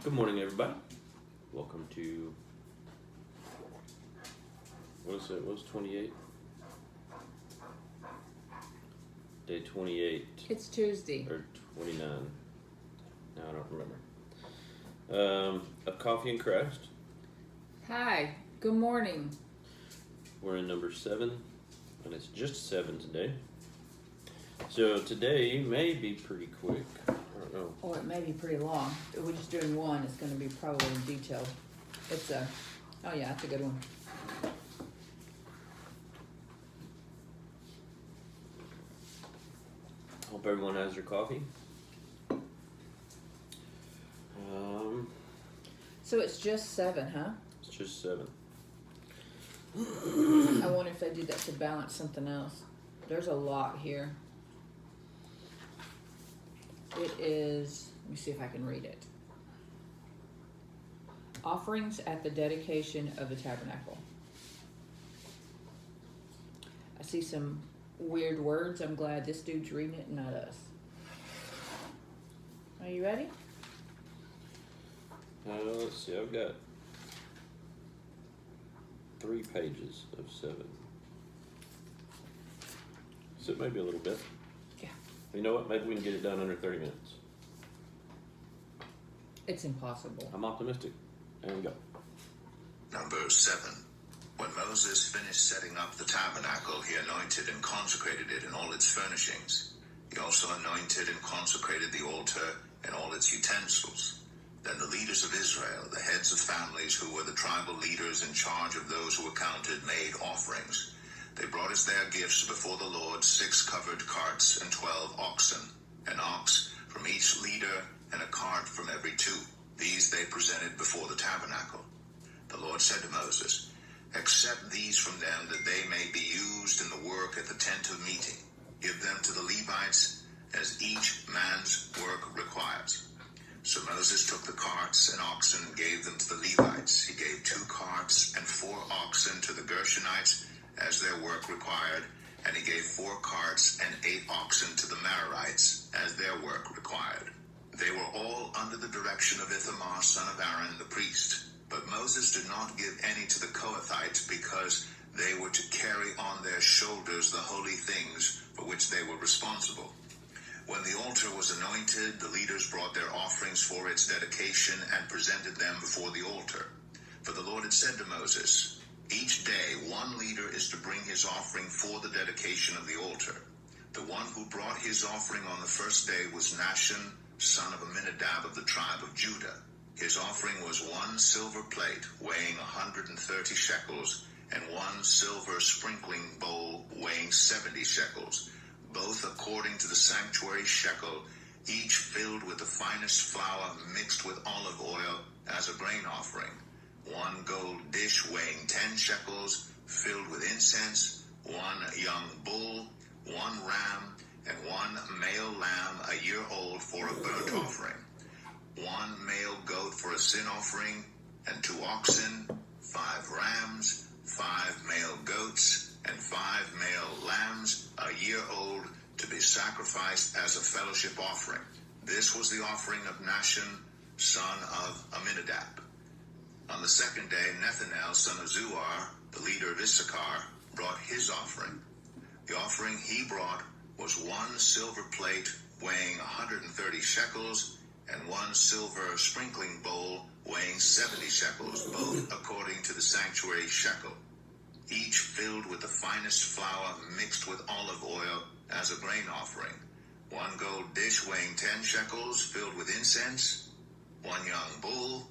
Good morning, everybody. Welcome to, what was 28? Day 28. It's Tuesday. Or 29. No, I don't remember. Of Coffee and Christ. Hi, good morning. We're in number 7, and it's just 7 today. So today may be pretty quick. I don't know. Or it may be pretty long. If we're just doing one, it's going to be probably detailed. It's a good one. Hope everyone has their coffee. So it's just 7, huh? It's just 7. I wonder if they did that to balance something else. There's a lot here. It is, let me see if I can read it. Offerings at the dedication of the tabernacle. I see some weird words. I'm glad this dude's reading it and not us. Are you ready? Let's see, I've got 3 pages of 7. So maybe a little bit. Yeah. You know what? Maybe we can get it done under 30 minutes. It's impossible. I'm optimistic. And go. Number 7. When Moses finished setting up the tabernacle, he anointed and consecrated it in all its furnishings. He also anointed and consecrated the altar and all its utensils. Then the leaders of Israel, the heads of families who were the tribal leaders in charge of those who were counted, made offerings. They brought as their gifts before the Lord 6 covered carts and 12 oxen, an ox from each leader and a cart from every 2. These they presented before the tabernacle. The Lord said to Moses, "Accept these from them, that they may be used in the work at the tent of meeting. Give them to the Levites as each man's work requires." So Moses took the carts and oxen and gave them to the Levites. He gave 2 carts and 4 oxen to the Gershonites as their work required, and he gave 4 carts and 8 oxen to the Merarites as their work required. They were all under the direction of Ithamar, son of Aaron, the priest. But Moses did not give any to the Kohathites, because they were to carry on their shoulders the holy things for which they were responsible. When the altar was anointed, the leaders brought their offerings for its dedication and presented them before the altar. For the Lord had said to Moses, "Each day 1 leader is to bring his offering for the dedication of the altar." The one who brought his offering on the first day was Nahshon, son of Amminadab of the tribe of Judah. His offering was 1 silver plate weighing 130 shekels and 1 silver sprinkling bowl weighing 70 shekels, both according to the sanctuary shekel, each filled with the finest flour mixed with olive oil as a grain offering. 1 gold dish weighing 10 shekels, filled with incense, 1 young bull, 1 ram, and 1 male lamb a year old for a burnt offering, 1 male goat for a sin offering, and 2 oxen, 5 rams, 5 male goats, and 5 male lambs a year old, to be sacrificed as a fellowship offering. This was the offering of Nahshon, son of Amminadab. On the second day, Nethanel, son of Zuar, the leader of Issachar, brought his offering. The offering he brought was 1 silver plate weighing 130 shekels and 1 silver sprinkling bowl weighing 70 shekels, both according to the sanctuary shekel, each filled with the finest flour mixed with olive oil as a grain offering. 1 gold dish weighing 10 shekels, filled with incense, 1 young bull,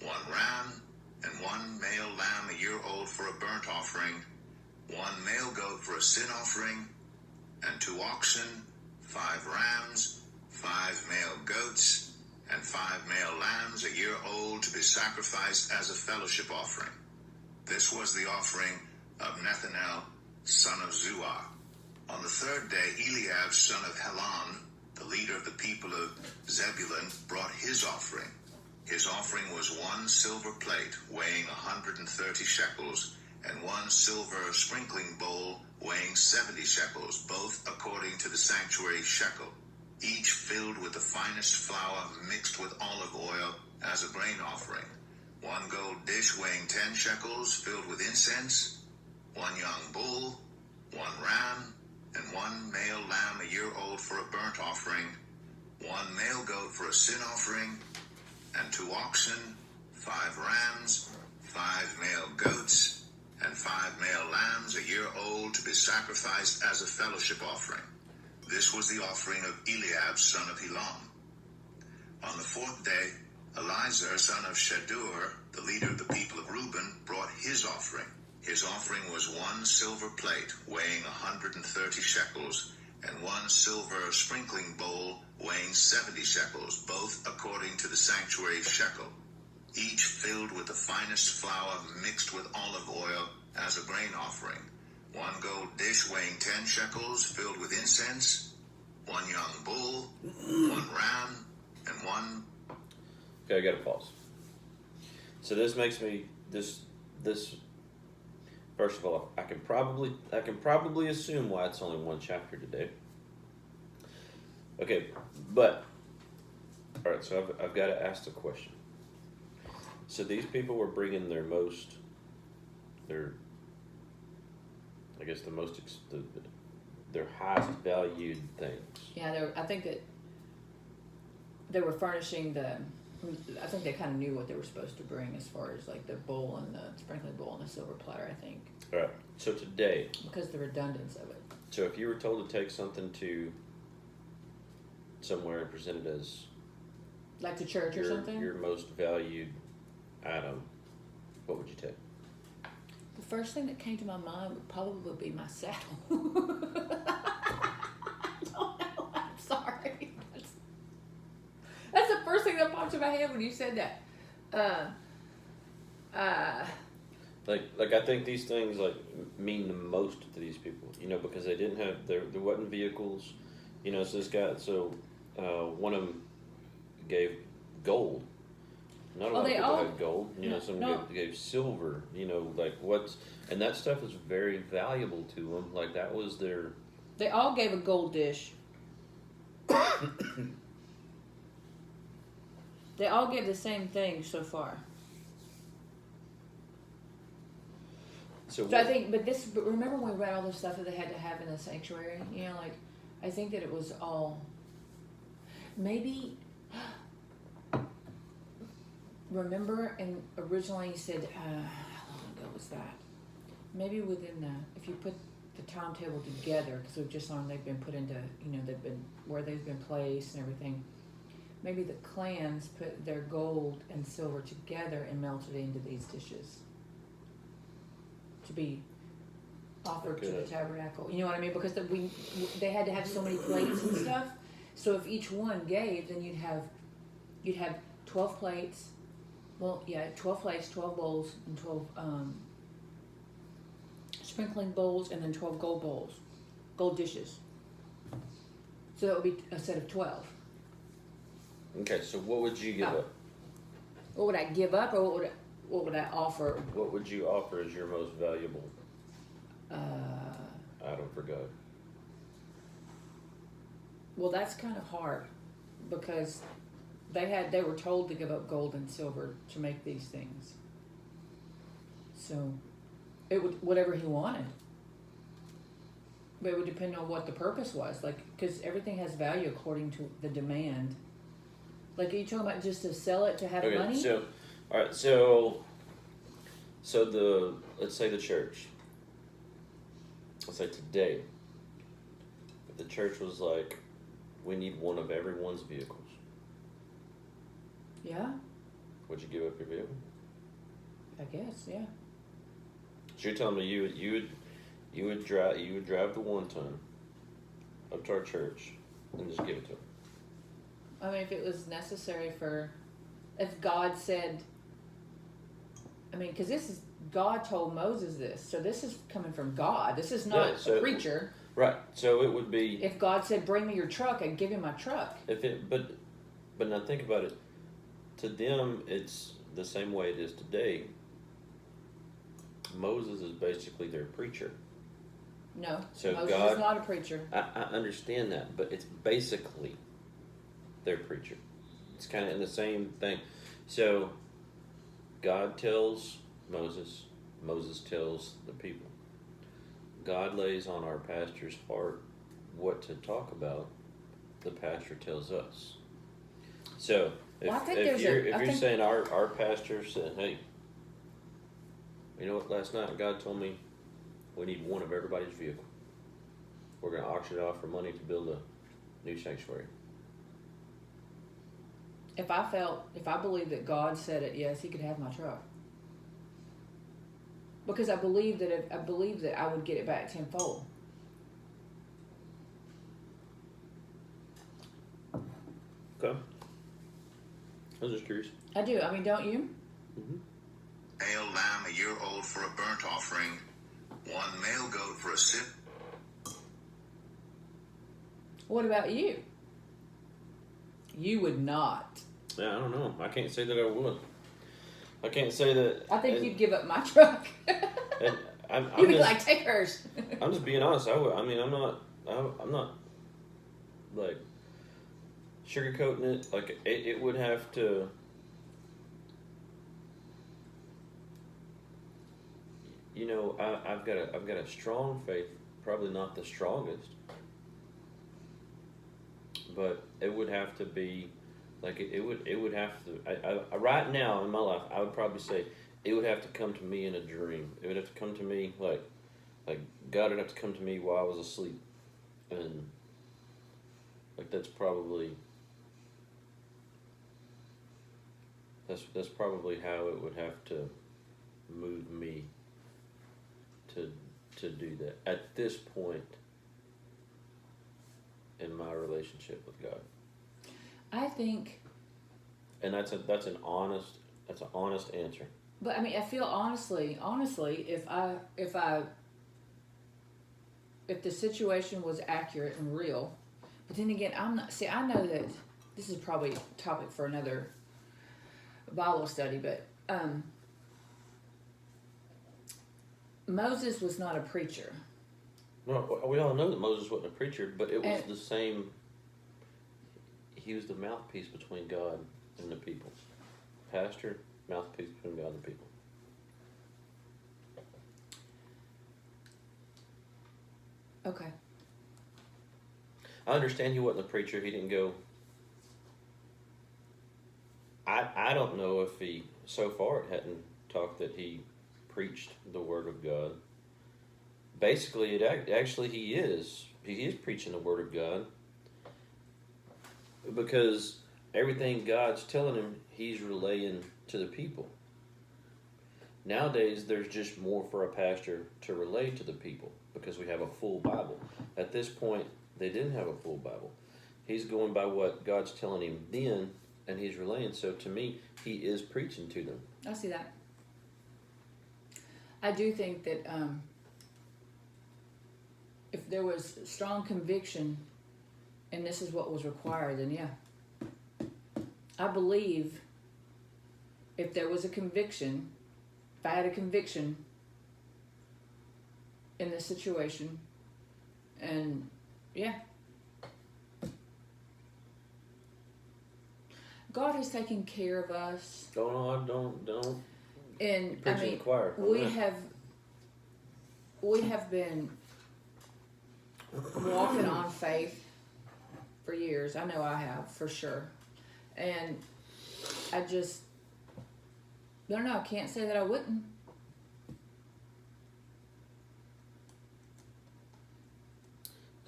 1 ram, and 1 male lamb a year old for a burnt offering, 1 male goat for a sin offering, and 2 oxen, 5 rams, 5 male goats, and 5 male lambs a year old, to be sacrificed as a fellowship offering. This was the offering of Nethanel, son of Zuar. On the third day, Eliab, son of Helon, the leader of the people of Zebulun, brought his offering. His offering was 1 silver plate weighing 130 shekels, and 1 silver sprinkling bowl weighing 70 shekels, both according to the sanctuary shekel, each filled with the finest flour mixed with olive oil as a grain offering. 1 gold dish weighing 10 shekels filled with incense, 1 young bull, 1 ram, and 1 male lamb a year old for a burnt offering, 1 male goat for a sin offering, and 2 oxen, 5 rams, 5 male goats, and 5 male lambs a year old to be sacrificed as a fellowship offering. This was the offering of Eliab, son of Helon. On the 4th day, Elizur, son of Shadur, the leader of the people of Reuben, brought his offering. His offering was 1 silver plate weighing 130 shekels, and 1 silver sprinkling bowl weighing 70 shekels, both according to the sanctuary shekel, each filled with the finest flour mixed with olive oil as a grain offering. 1 gold dish weighing 10 shekels filled with incense, 1 young bull, 1 ram, and 1... Okay, I gotta pause. So this makes me, this first of all, I can probably assume why it's only 1 chapter today. Okay, but, alright, so I've got to ask the question. So these people were bringing their highest valued things. Yeah, I think that they were furnishing I think they kind of knew what they were supposed to bring as far as like the bowl and the sprinkling bowl and the silver platter, I think. Alright, so today. Because the redundance of it. So if you were told to take something to somewhere and present it as Like to church or something? Your most valued item, what would you take? The first thing that came to my mind would probably be my saddle. I don't know. I'm sorry. That's the first thing that popped in my head when you said that. Like I think these things like mean the most to these people, because they didn't have there wasn't vehicles, So this guy, one of them gave gold. Not a lot of people had gold. Some gave silver. And that stuff is very valuable to them. Like that was their. They all gave a gold dish. They all gave the same thing so far. So I think, but remember when we read all the stuff that they had to have in the sanctuary? I think that it was all, maybe, remember, and originally you said, how long ago was that? Maybe if you put the timetable together, because we've just learned they've been put into, where they've been placed and everything. Maybe the clans put their gold and silver together and melted it into these dishes to be offered to the tabernacle. You know what I mean? Because they had to have so many plates and stuff. So if each one gave, then you'd have 12 plates. Well, yeah, 12 plates, 12 bowls, and 12 sprinkling bowls, and then 12 gold dishes. So that would be a set of 12. Okay, so what would you give up? What would I give up, or what would I offer? What would you offer as your most valuable item for God? Well, that's kind of hard because they were told to give up gold and silver to make these things. So it would whatever he wanted. But it would depend on what the purpose was, because everything has value according to the demand. Like, are you talking about just to sell it to have money? So, all right, let's say the church. Let's say today, if the church was like, we need one of everyone's vehicles. Yeah. Would you give up your vehicle? I guess, yeah. So you're telling me you would drive the 1-ton up to our church and just give it to them? I mean, if it was necessary if God said, because God told Moses this, so this is coming from God. This is not a preacher. Right. So it would be. If God said, "Bring me your truck," I'd give him my truck. But now think about it. To them, it's the same way it is today. Moses is basically their preacher. No, so Moses is not a preacher. I understand that, but it's basically their preacher. It's kind of in the same thing. So God tells Moses, Moses tells the people. God lays on our pastor's heart what to talk about. The pastor tells us. So if, Well, I think if you're think- saying our pastor said, hey, you know what, last night God told me we need one of everybody's vehicle. We're going to auction it off for money to build a new sanctuary. If I believe that God said it, yes, he could have my truck. Because I believe that I would get it back tenfold. Okay. I was just curious. I do. I mean, don't you? Mm-hmm. Male lamb a year old for a burnt offering, one male goat for a sin. What about you? You would not. Yeah, I don't know. I can't say that I would. I can't say that. I think you'd give up my truck. And I'm You'd be just, like, take hers. I'm just being honest. I would. I mean, I'm not like sugarcoating it. Like it would have to. You know, I've got a strong faith. Probably not the strongest, but it would have to be. Like it would have to. I right now in my life, I would probably say it would have to come to me in a dream. It would have to come to me like God would have to come to me while I was asleep, and like that's probably how it would have to move me to do that at this point in my relationship with God. I think, And that's an honest answer. but I mean, I feel honestly, if the situation was accurate and real, but then again, I'm not. See, I know that this is probably a topic for another Bible study, but Moses was not a preacher. No, we all know that Moses wasn't a preacher, but it was And- the same. He was the mouthpiece between God and the people. Pastor, mouthpiece between God and the people. Okay. I understand he wasn't a preacher. He didn't go. I don't know if he, so far, it hadn't talked that he preached the word of God. Basically, actually he is. He is preaching the word of God. Because everything God's telling him, he's relaying to the people. Nowadays, there's just more for a pastor to relay to the people because we have a full Bible. At this point, they didn't have a full Bible. He's going by what God's telling him then, and he's relaying. So to me, he is preaching to them. I see that. I do think that if there was strong conviction and this is what was required, then yeah. I believe if there was a conviction, if I had a conviction in this situation, and yeah. God has taken care of us. Don't. And Preaching I mean, the choir. we have been walking on faith for years. I know I have, for sure. And I just don't know. I can't say that I wouldn't.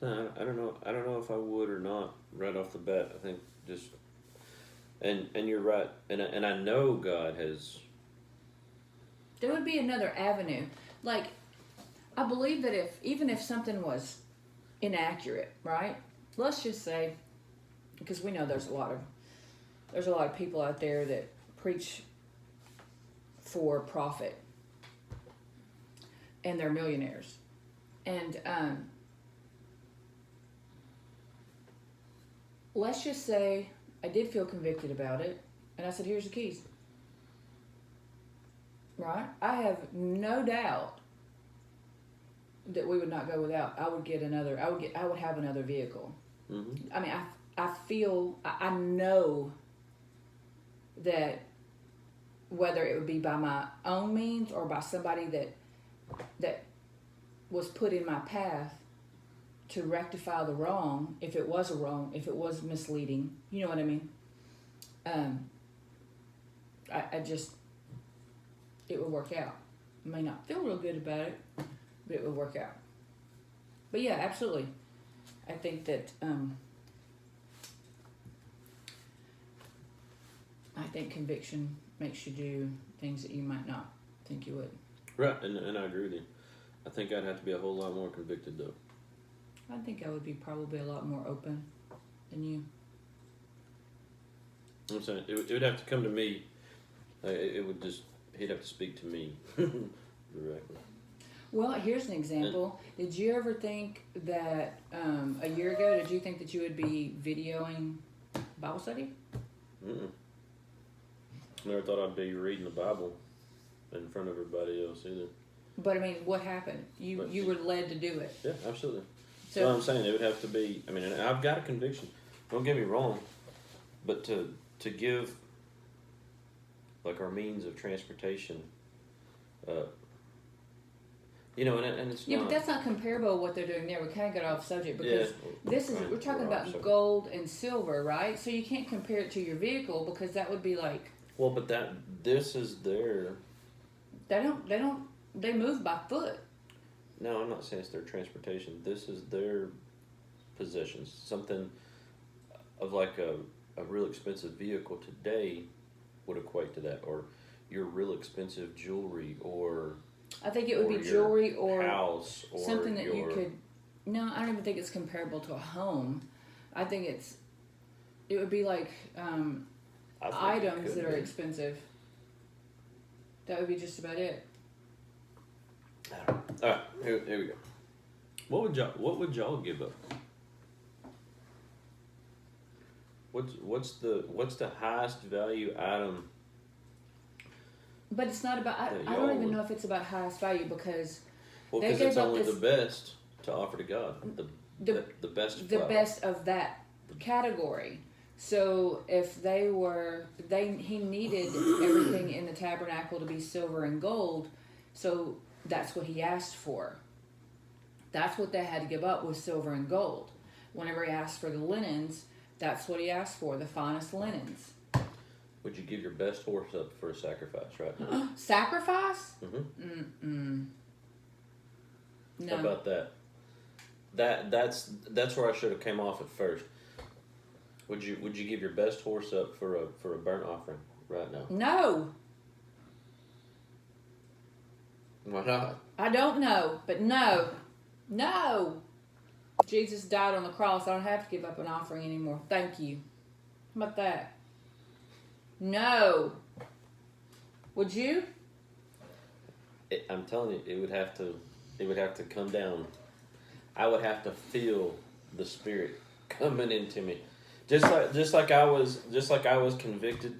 I don't know. I don't know if I would or not right off the bat. I think just, and you're right. And I know God has. There would be another avenue. Like, I believe that even if something was inaccurate, right? Let's just say, because we know there's a lot of people out there that preach for profit, and they're millionaires, and let's just say I did feel convicted about it, and I said, "Here's the keys." Right? I have no doubt that we would not go without. I would have another vehicle. Mm-hmm. I mean, I know that whether it would be by my own means or by somebody that was put in my path to rectify the wrong, if it was a wrong, if it was misleading, you know what I mean? I just, it would work out. I may not feel real good about it, but it would work out. But yeah, absolutely. I think that, I think conviction makes you do things that you might not think you would. Right, and I agree with you. I think I'd have to be a whole lot more convicted, though. I think I would be probably a lot more open than you. I'm saying it would have to come to me. It would just, he'd have to speak to me directly. Well, here's an example. Did you ever think that a year ago, did you think that you would be videoing Bible study? Mm-mm. Never thought I'd be reading the Bible in front of everybody else either. But I mean, what happened? You were led to do it. Yeah, absolutely. So I'm saying it would have to be. I mean, and I've got a conviction. Don't get me wrong, but to give like our means of transportation, you know, and it's yeah, not. but that's not comparable to what they're doing there. We kind of got off subject because this is we're talking We're off about subject. gold and silver, right? So you can't compare it to your vehicle because that would be like Well, but this is their. they move by foot. No, I'm not saying it's their transportation. This is their possessions. Something of like a real expensive vehicle today would equate to that, or your real expensive jewelry, or I think it would or be your jewelry or house, or something that you your- could. No, I don't even think it's comparable to a home. I think it would be like I think it items could that are be. expensive. That would be just about it. All right, here we go. What would y'all give up? What's the highest value item? But it's not about. I Yeah, don't y'all even would- know if it's about highest value because Well, They because gave it's up only this- the best to offer to God. The best. the flower. best of that category. So if he needed everything in the tabernacle to be silver and gold, so that's what he asked for. That's what they had to give up was silver and gold. Whenever he asked for the linens, that's what he asked for, the finest linens. Would you give your best horse up for a sacrifice right now? Sacrifice? Mm-hmm. No. How about that? That's where I should have came off at first. Would you give your best horse up for a burnt offering right now? No. Why not? I don't know, but no. No. Jesus died on the cross. I don't have to give up an offering anymore. Thank you. How about that? No. Would you? I'm telling you, it would have to come down. I would have to feel the Spirit coming into me, just like I was convicted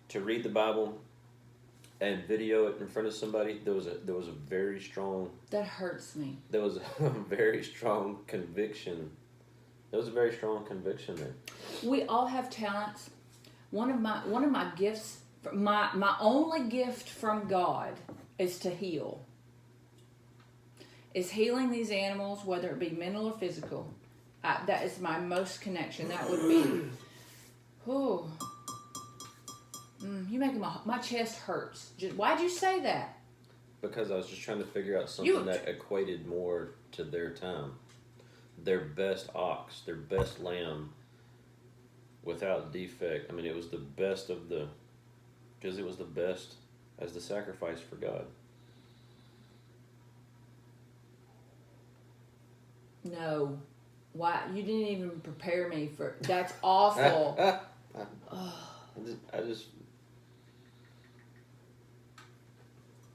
to read the Bible and video it in front of somebody. There was a very strong. That hurts me. There was a very strong conviction. There was a very strong conviction there. We all have talents. One of my gifts, my only gift from God is to heal. Is healing these animals, whether it be mental or physical. That is my most connection. That would be. Oh. You making my chest hurts. Why'd you say that? Because I was just trying to figure out something that equated more to their time. Their best ox, their best lamb, without defect. I mean, it was the best of the, because it was the best as the sacrifice for God. No. Why? You didn't even prepare me for. That's awful. I just.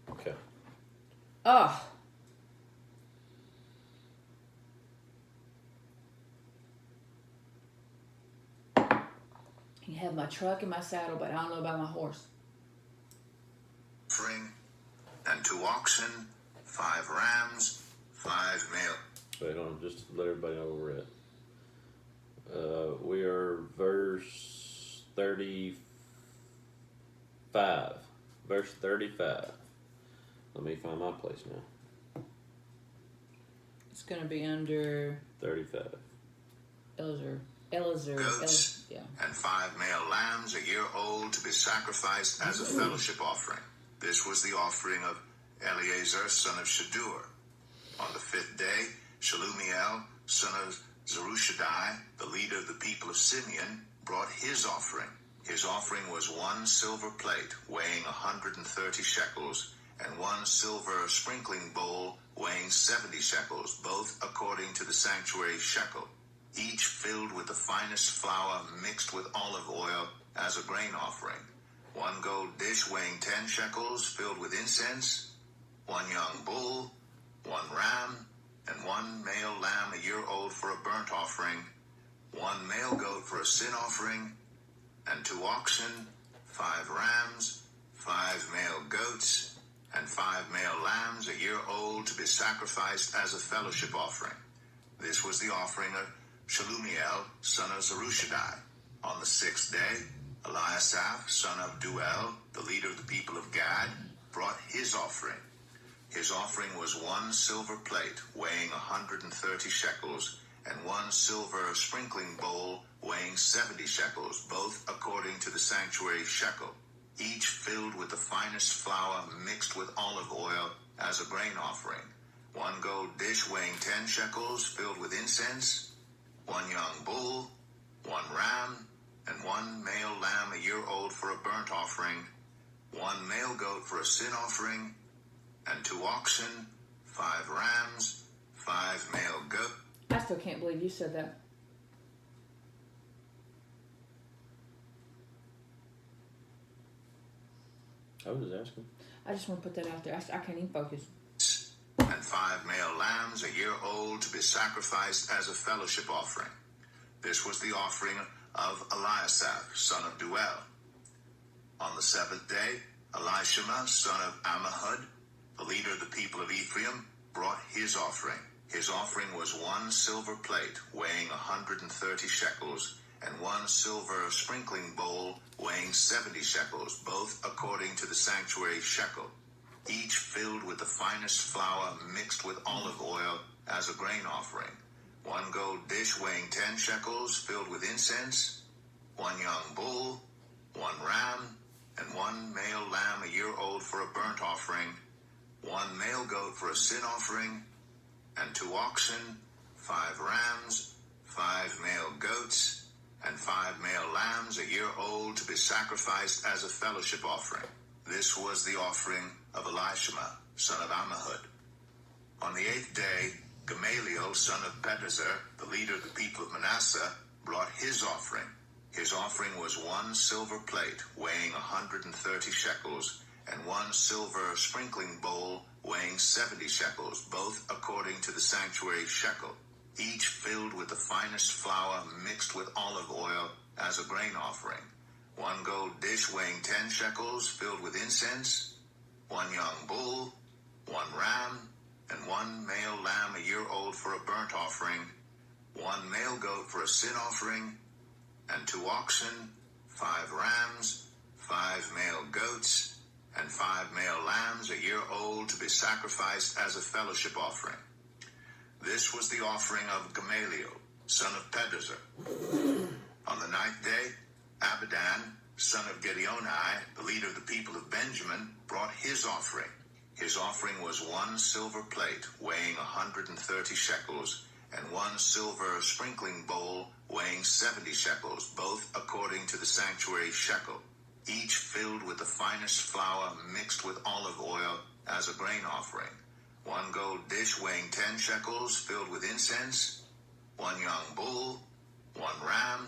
Okay. Ugh. You have my truck and my saddle, but I don't know about my horse. Offering, and 2 oxen, 5 rams, 5 male. Wait on, just to let everybody know where we're at. We are verse 35. Verse 35. Let me find my place now. It's going to be under 35. Elazar. Goats Yeah. and 5 male lambs a year old to be sacrificed as a fellowship offering. This was the offering of Eleazar, son of Shadur. On the 5th day, Shalumiel, son of Zerushadai, the leader of the people of Simeon, brought his offering. His offering was 1 silver plate weighing 130 shekels, and 1 silver sprinkling bowl weighing 70 shekels, both according to the sanctuary shekel, each filled with the finest flour mixed with olive oil as a grain offering. 1 gold dish weighing 10 shekels filled with incense, 1 young bull, 1 ram, and 1 male lamb a year old for a burnt offering, 1 male goat for a sin offering, and 2 oxen, 5 rams, 5 male goats, and 5 male lambs a year old to be sacrificed as a fellowship offering. This was the offering of Shalumiel, son of Zerushadai. On the 6th day, Eliasaph, son of Duel, the leader of the people of Gad, brought his offering. His offering was 1 silver plate weighing 130 shekels, and 1 silver sprinkling bowl weighing 70 shekels, both according to the sanctuary shekel, each filled with the finest flour mixed with olive oil as a grain offering. 1 gold dish weighing 10 shekels filled with incense, 1 young bull, 1 ram, and 1 male lamb a year old for a burnt offering, 1 male goat for a sin offering, and 2 oxen, 5 rams, 5 male goats. I still can't believe you said that. I was asking. I just want to put that out there. I can't even focus. And 5 male lambs a year old to be sacrificed as a fellowship offering. This was the offering of Eliasaph, son of Duel. On the 7th day, Elishama, son of Ammihud, the leader of the people of Ephraim, brought his offering. His offering was 1 silver plate weighing 130 shekels, and 1 silver sprinkling bowl weighing 70 shekels, both according to the sanctuary shekel, each filled with the finest flour mixed with olive oil as a grain offering. 1 gold dish weighing 10 shekels filled with incense, 1 young bull, 1 ram, and 1 male lamb a year old for a burnt offering, 1 male goat for a sin offering, and 2 oxen, 5 rams, 5 male goats, and 5 male lambs a year old to be sacrificed as a fellowship offering. This was the offering of Elishama, son of Ammihud. On the 8th day, Gamaliel, son of Pedazur, the leader of the people of Manasseh, brought his offering. His offering was 1 silver plate weighing 130 shekels, and 1 silver sprinkling bowl weighing 70 shekels, both according to the sanctuary shekel, each filled with the finest flour mixed with olive oil as a grain offering. 1 gold dish weighing 10 shekels filled with incense, 1 young bull, 1 ram, and 1 male lamb a year old for a burnt offering, 1 male goat for a sin offering, and 2 oxen, 5 rams, 5 male goats, and 5 male lambs a year old to be sacrificed as a fellowship offering. This was the offering of Gamaliel, son of Pedazur. On the 9th day, Abidan, son of Gideoni, the leader of the people of Benjamin, brought his offering. His offering was 1 silver plate weighing 130 shekels, and 1 silver sprinkling bowl weighing 70 shekels, both according to the sanctuary shekel, each filled with the finest flour mixed with olive oil as a grain offering. 1 gold dish weighing 10 shekels filled with incense, 1 young bull, 1 ram,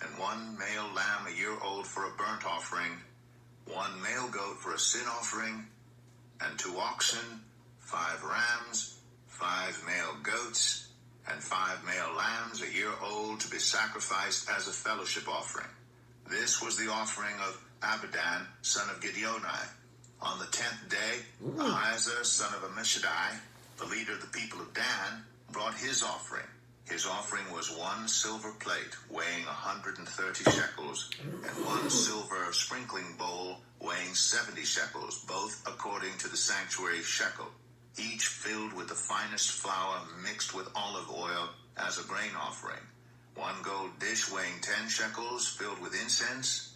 and 1 male lamb a year old for a burnt offering, 1 male goat for a sin offering, and 2 oxen, 5 rams, 5 male goats, and 5 male lambs a year old to be sacrificed as a fellowship offering. This was the offering of Abidan, son of Gideoni. On the 10th day, Ahiezer, son of Ammishaddai, the leader of the people of Dan, brought his offering. His offering was 1 silver plate weighing 130 shekels, and 1 silver sprinkling bowl weighing 70 shekels, both according to the sanctuary shekel, each filled with the finest flour mixed with olive oil as a grain offering. 1 gold dish weighing 10 shekels filled with incense,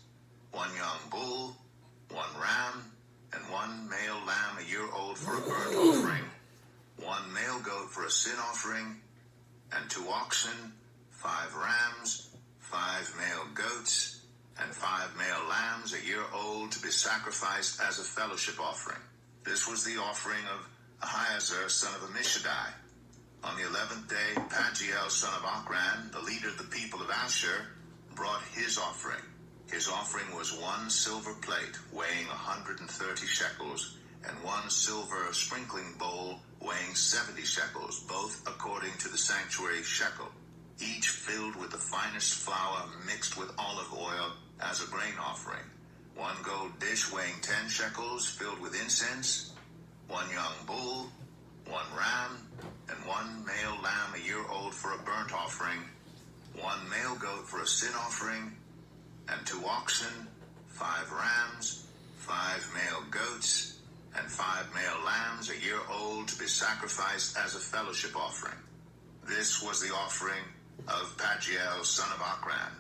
1 young bull, 1 ram, and 1 male lamb a year old for a burnt offering, 1 male goat for a sin offering, and 2 oxen, 5 rams, 5 male goats, and 5 male lambs a year old to be sacrificed as a fellowship offering. This was the offering of Ahiezer, son of Ammishaddai. On the 11th day, Pagiel, son of Ochran, the leader of the people of Asher, brought his offering. His offering was 1 silver plate weighing 130 shekels, and 1 silver sprinkling bowl weighing 70 shekels, both according to the sanctuary shekel, each filled with the finest flour mixed with olive oil as a grain offering. 1 gold dish weighing 10 shekels filled with incense, 1 young bull, 1 ram, and 1 male lamb a year old for a burnt offering, 1 male goat for a sin offering, and 2 oxen, 5 rams, 5 male goats, and 5 male lambs a year old to be sacrificed as a fellowship offering. This was the offering of Pagiel, son of Ochran.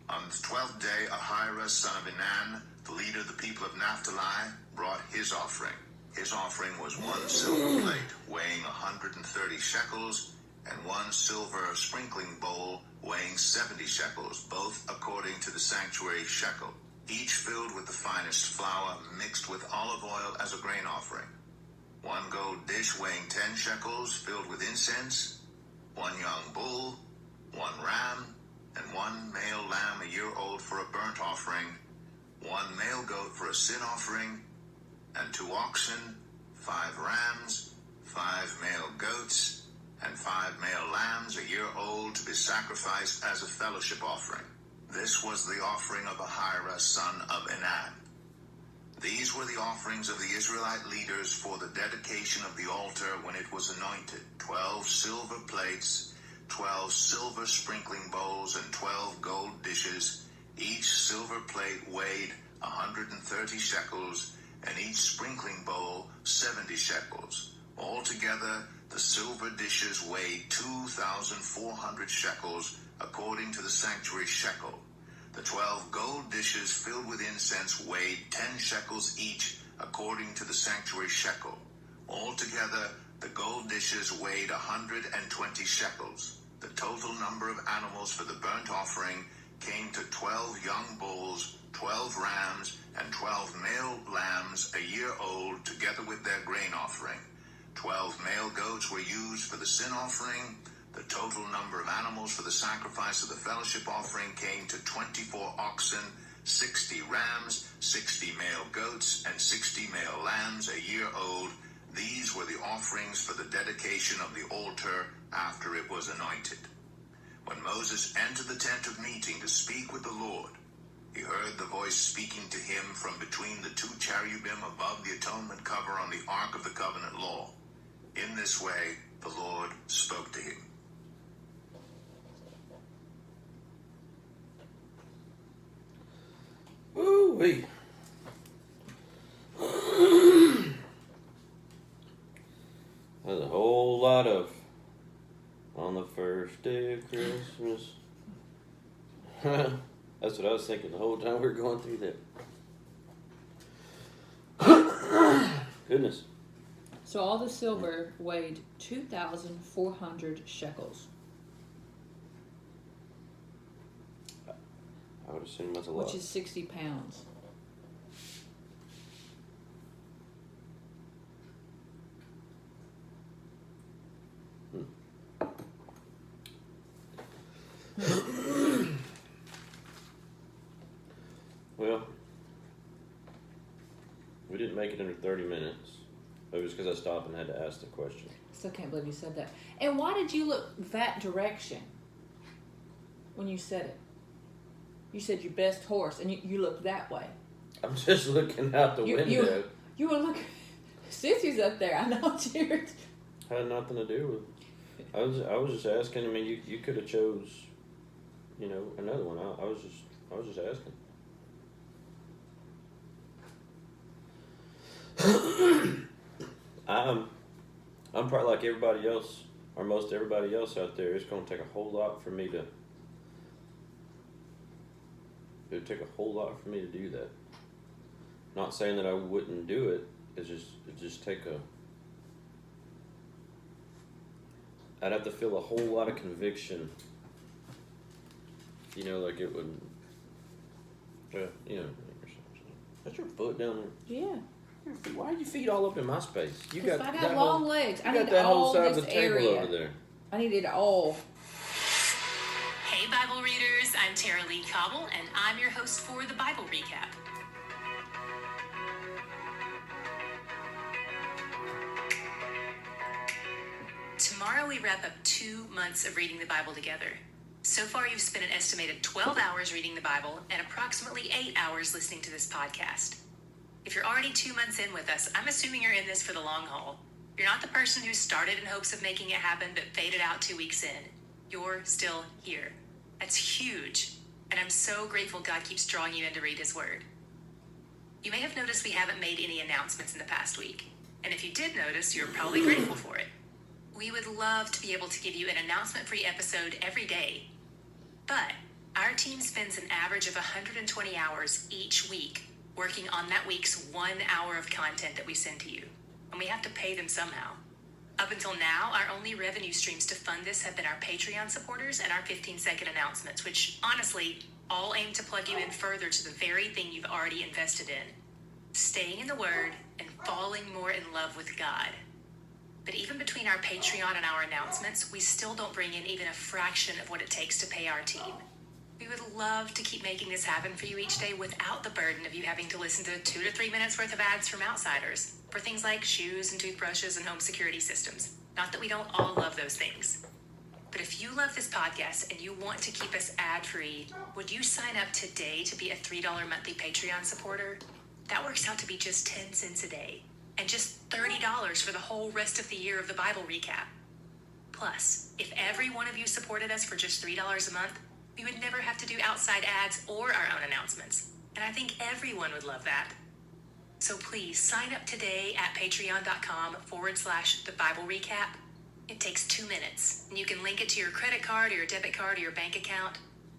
On the 12th day, Ahira, son of Enan, the leader of the people of Naphtali, brought his offering. His offering was 1 silver plate weighing 130 shekels, and 1 silver sprinkling bowl weighing 70 shekels, both according to the sanctuary shekel, each filled with the finest flour mixed with olive oil as a grain offering. 1 gold dish weighing 10 shekels filled with incense, 1 young bull, 1 ram, and 1 male lamb a year old for a burnt offering, 1 male goat for a sin offering, and 2 oxen, 5 rams, 5 male goats, and 5 male lambs a year old to be sacrificed as a fellowship offering. This was the offering of Ahira, son of Enan. These were the offerings of the Israelite leaders for the dedication of the altar when it was anointed: 12 silver plates, 12 silver sprinkling bowls, and 12 gold dishes. Each silver plate weighed 130 shekels, and each sprinkling bowl 70 shekels. Altogether, the silver dishes weighed 2,400 shekels, according to the sanctuary shekel. The 12 gold dishes filled with incense weighed 10 shekels each, according to the sanctuary shekel. Altogether, the gold dishes weighed 120 shekels. The total number of animals for the burnt offering came to 12 young bulls, 12 rams, and 12 male lambs a year old, together with their grain offering. 12 male goats were used for the sin offering. The total number of animals for the sacrifice of the fellowship offering came to 24 oxen, 60 rams, 60 male goats, and 60 male lambs a year old. These were the offerings for the dedication of the altar after it was anointed. When Moses entered the tent of meeting to speak with the Lord, he heard the voice speaking to him from between the 2 cherubim above the atonement cover on the Ark of the Covenant law. In this way, the Lord spoke to him. Ooh-wee. There's a whole lot of on the first day of Christmas. That's what I was thinking the whole time we were going through that. Goodness. So all the silver weighed 2,400 shekels. I would assume that's a lot. Which is 60 pounds. Well, we didn't make it under 30 minutes. It was because I stopped and had to ask the question. Still can't believe you said that. And why did you look that direction when you said it? You said your best horse, and you looked that way. I'm just looking out the window. You were looking. Sissy's up there. I know, cheers. Had nothing to do with I was just asking. I mean, you could have chose, another one. I was just asking. I'm probably like everybody else, or most everybody else out there. It's going to take a whole lot for me to. It would take a whole lot for me to do that. Not saying that I wouldn't do it. It just take a. I'd have to feel a whole lot of conviction. Like it would. That's your foot down there. Yeah. Why are your feet all up in my space? You Because got I got that long whole, legs. You I got need that whole all side of this the table area. over there. I need it all. Hey Bible readers, I'm Tara Lee Cobble and I'm your host for the Bible Recap. Tomorrow we wrap up 2 months of reading the Bible together. So far you've spent an estimated 12 hours reading the Bible and approximately 8 hours listening to this podcast. If you're already 2 months in with us, I'm assuming you're in this for the long haul. You're not the person who started in hopes of making it happen but faded out 2 weeks in. You're still here. That's huge. And I'm so grateful God keeps drawing you in to read His Word. You may have noticed we haven't made any announcements in the past week. And if you did notice, you're probably grateful for it. We would love to be able to give you an announcement-free episode every day. But our team spends an average of 120 hours each week working on that week's 1 hour of content that we send to you. And we have to pay them somehow. Up until now, our only revenue streams to fund this have been our Patreon supporters and our 15-second announcements, which honestly all aim to plug you in further to the very thing you've already invested in. Staying in the Word and falling more in love with God. But even between our Patreon and our announcements, we still don't bring in even a fraction of what it takes to pay our team. We would love to keep making this happen for you each day without the burden of you having to listen to 2 to 3 minutes worth of ads from outsiders for things like shoes and toothbrushes and home security systems. Not that we don't all love those things. But if you love this podcast and you want to keep us ad-free, would you sign up today to be a $3 monthly Patreon supporter? That works out to be just 10 cents a day. And just $30 for the whole rest of the year of the Bible Recap. Plus, if every one of you supported us for just $3 a month, we would never have to do outside ads or our own announcements. And I think everyone would love that. So please sign up today at patreon.com/the Bible Recap. It takes 2 minutes, and you can link it to your credit card or your debit card or your bank account.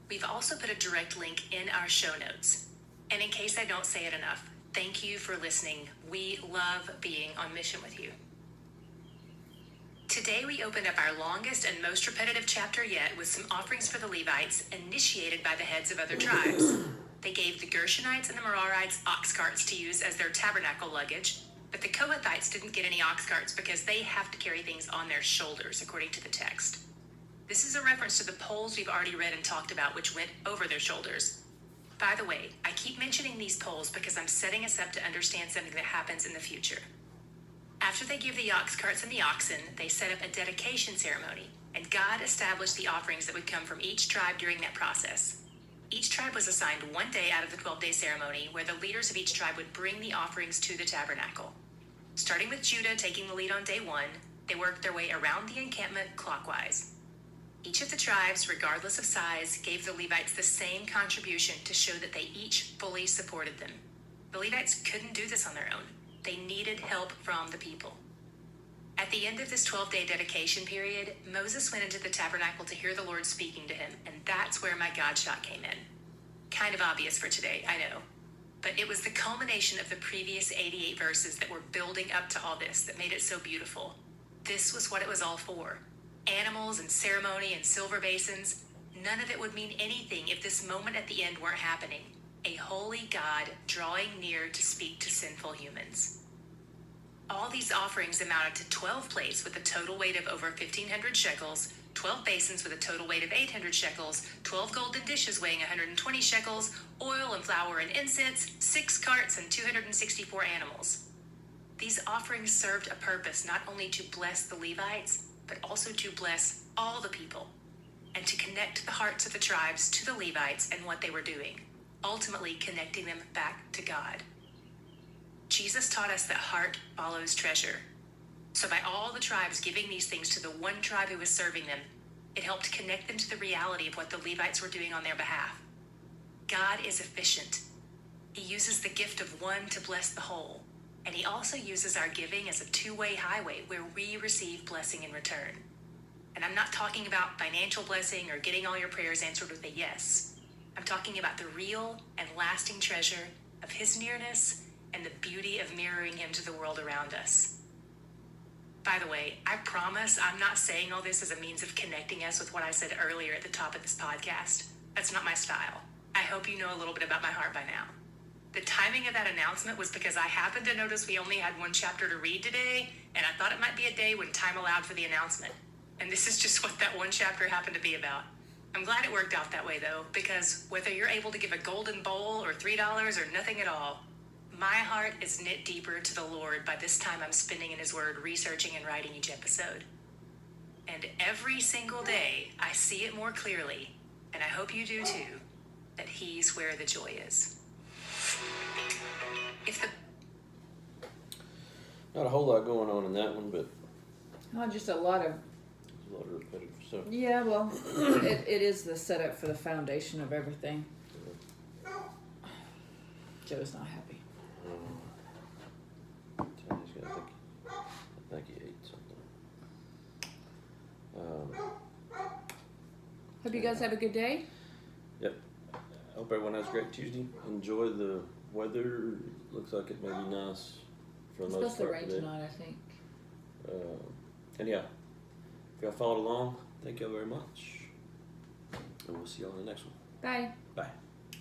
We've also put a direct link in our show notes. And in case I don't say it enough, thank you for listening. We love being on mission with you. Today we opened up our longest and most repetitive chapter yet with some offerings for the Levites initiated by the heads of other tribes. They gave the Gershonites and the Merarites ox carts to use as their tabernacle luggage, but the Kohathites didn't get any ox carts because they have to carry things on their shoulders, according to the text. This is a reference to the poles we've already read and talked about, which went over their shoulders. By the way, I keep mentioning these poles because I'm setting us up to understand something that happens in the future. After they give the ox carts and the oxen, they set up a dedication ceremony, and God established the offerings that would come from each tribe during that process. Each tribe was assigned 1 day out of the 12-day ceremony where the leaders of each tribe would bring the offerings to the tabernacle. Starting with Judah taking the lead on day 1, they worked their way around the encampment clockwise. Each of the tribes, regardless of size, gave the Levites the same contribution to show that they each fully supported them. The Levites couldn't do this on their own. They needed help from the people. At the end of this 12-day dedication period, Moses went into the tabernacle to hear the Lord speaking to him, and that's where my God shot came in. Kind of obvious for today, I know. But it was the culmination of the previous 88 verses that were building up to all this that made it so beautiful. This was what it was all for. Animals and ceremony and silver basins, none of it would mean anything if this moment at the end weren't happening. A holy God drawing near to speak to sinful humans. All these offerings amounted to 12 plates with a total weight of over 1,500 shekels, 12 basins with a total weight of 800 shekels, 12 golden dishes weighing 120 shekels, oil and flour and incense, 6 carts, and 264 animals. These offerings served a purpose not only to bless the Levites, but also to bless all the people, and to connect the hearts of the tribes to the Levites and what they were doing, ultimately connecting them back to God. Jesus taught us that heart follows treasure. So by all the tribes giving these things to the one tribe who was serving them, it helped connect them to the reality of what the Levites were doing on their behalf. God is efficient. He uses the gift of one to bless the whole, and he also uses our giving as a two-way highway where we receive blessing in return. And I'm not talking about financial blessing or getting all your prayers answered with a yes. I'm talking about the real and lasting treasure of his nearness and the beauty of mirroring him to the world around us. By the way, I promise I'm not saying all this as a means of connecting us with what I said earlier at the top of this podcast. That's not my style. I hope you know a little bit about my heart by now. The timing of that announcement was because I happened to notice we only had one chapter to read today, and I thought it might be a day when time allowed for the announcement. And this is just what that one chapter happened to be about. I'm glad it worked out that way, though, because whether you're able to give a golden bowl or $3 or nothing at all, my heart is knit deeper to the Lord by this time I'm spending in his word, researching and writing each episode. And every single day, I see it more clearly, and I hope you do too, that he's where the joy is. If the Not a whole lot going on in that one, but Not just a lot of, there's a lot of repetitive stuff. yeah, well, it is the setup for the foundation of everything. Joe's not happy. I think he ate something. Hope you guys have a good day. Yep. I hope everyone has a great Tuesday. Enjoy the weather. Looks like it may be nice for the It's most supposed to part rain today. tonight, I think. And yeah, if y'all followed along, thank y'all very much. And we'll see y'all in the next one. Bye. Bye.